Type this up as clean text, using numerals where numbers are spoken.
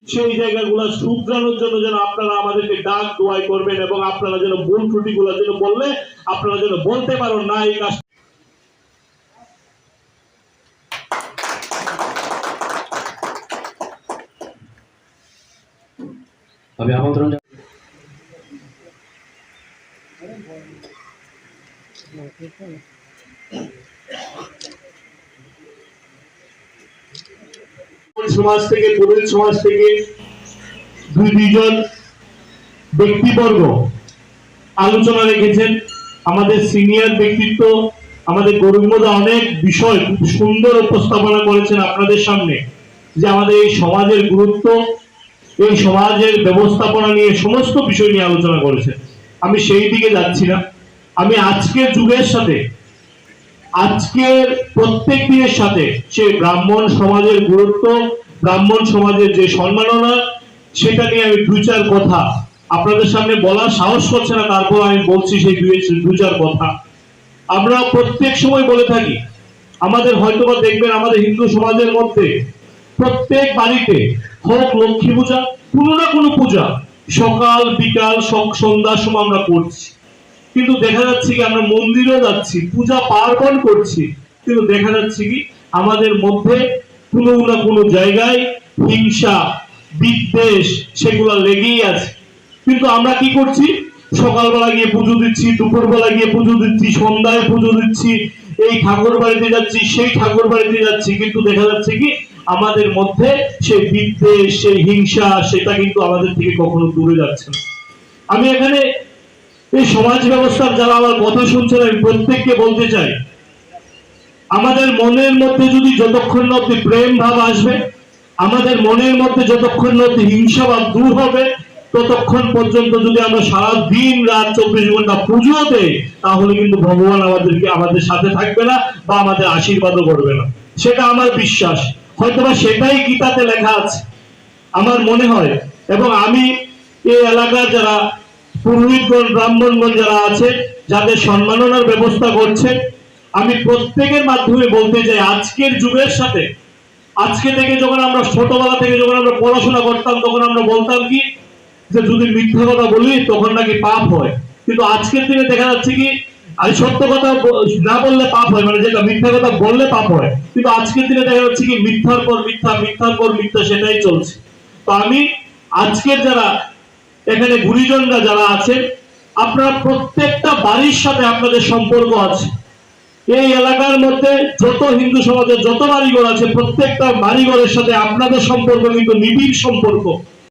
সেই জায়গাগুলো শুধরানোর জন্য যেন আপনারা আমাদেরকে ডাক দোয়াই করবেন এবং আপনারা যেন ভুল ত্রুটিগুলো যেন বললে আপনারা যেন বলতে পারো না এই কাজ। আমি আমন্ত্রণ সমাজ থেকে পুরুষ সমাজ থেকে দুইজন ব্যক্তিবর্গ আলোচনা রেখেছেন। আমাদের সিনিয়র ব্যক্তিত্ব আমাদের গরিবমদা অনেক বিষয় খুব সুন্দর উপস্থাপনা করেছেন আপনাদের সামনে, যে আমাদের এই সমাজের গুরুত্ব, এই সমাজের ব্যবস্থাপনা নিয়ে সমস্ত বিষয় নিয়ে আলোচনা করেছেন। আমি সেই দিকে যাচ্ছি না। আমি আজকের যুগের সাথে আজকের প্রত্যেক দিনের সাথে সে ব্রাহ্মণ সমাজের গুরুত্ব, ব্রাহ্মণ সমাজের যে সম্মাননা, সেটা নিয়ে আমি দুই চার কথা আপনাদের সামনে বলার সাহস করছে না, তারপর আমি বলছি সেই দুই চার কথা। আমরা প্রত্যেক সময় বলে থাকি, আমাদের হয়তোবা দেখবেন আমাদের হিন্দু সমাজের মধ্যে প্রত্যেক বাড়িতে হোক লক্ষ্মী পূজা, কোনো না কোনো পূজা সকাল বিকাল সন্ধ্যার সময় আমরা করছি, কিন্তু দেখা যাচ্ছে কি আমরা মন্দিরেও যাচ্ছি, পূজা পার্বণ করছি, কিন্তু দেখা যাচ্ছে কি আমাদের মধ্যে কোনো না কোনো জায়গায় হিংসা বিদ্বেষ সেগুলো লেগেই আছে। কিন্তু আমরা কি করছি, সকালবেলা গিয়ে পুজো দিচ্ছি, দুপুরবেলা গিয়ে পুজো দিচ্ছি, সন্ধ্যায় পুজো দিচ্ছি, এই ঠাকুর বাড়িতে যাচ্ছি, সেই ঠাকুর বাড়িতে যাচ্ছি, কিন্তু দেখা যাচ্ছে কি আমাদের মধ্যে সেই বিদ্বেষ সেই হিংসা সেটা কিন্তু আমাদের থেকে কখনো দূরে যাচ্ছে না। আমি এখানে এই সমাজ ব্যবস্থার যারা আমার কথা শুনছেন আমি প্রত্যেককে বলতে চাই, আমাদের মনের মধ্যে যদি যতক্ষণ না অব্দি প্রেম ভাব আসবে, আমাদের মনের মধ্যে যতক্ষণ না অব্দি হিংসা ভাব দূর হবে, ততক্ষণ পর্যন্ত যদি আমরা সারা দিন রাত 24 ঘন্টা পুজো দেই, তাহলে কিন্তু ভগবান আমাদের সাথে থাকবে না বা আমাদের আশীর্বাদও করবে না। সেটা আমার বিশ্বাস, হয়তোবা সেটাই গীতাতে লেখা আছে আমার মনে হয়। এবং আমি এই এলাকার যারা পুরোহিতগণ ব্রাহ্মণগণ যারা আছে, যাদের সম্মাননার ব্যবস্থা করছে, আমি প্রত্যেকের মাধ্যমে বলতে চাই, আজকের যুগের সাথে আজকে থেকে যখন আমরা ছোটবেলা থেকে যখন আমরা পড়াশোনা করতাম, তখন আমরা বলতাম কি যে যদি মিথ্যা কথা বলি তখন নাকি পাপ হয়, কিন্তু আজকের দিনে দেখা যাচ্ছে কি আর সত্য কথা না বললে পাপ হয়, মানে যেটা মিথ্যা কথা বললে পাপ হয়, কিন্তু আজকের দিনে দেখা যাচ্ছে কি মিথ্যার পর মিথ্যা, মিথ্যার পর মিথ্যা, সেটাই চলছে। তো আমি আজকের যারা এখানে গুরুজনরা যারা আছেন, আপনারা প্রত্যেকটা বাড়ির সাথে আপনাদের সম্পর্ক আছে। এই এলাকার মধ্যে যত হিন্দু সমাজের যত বাড়িঘর আছে, প্রত্যেকটা বাড়িঘরের সাথে আপনাদের সম্পর্ক কিন্তু নিবিড় সম্পর্ক।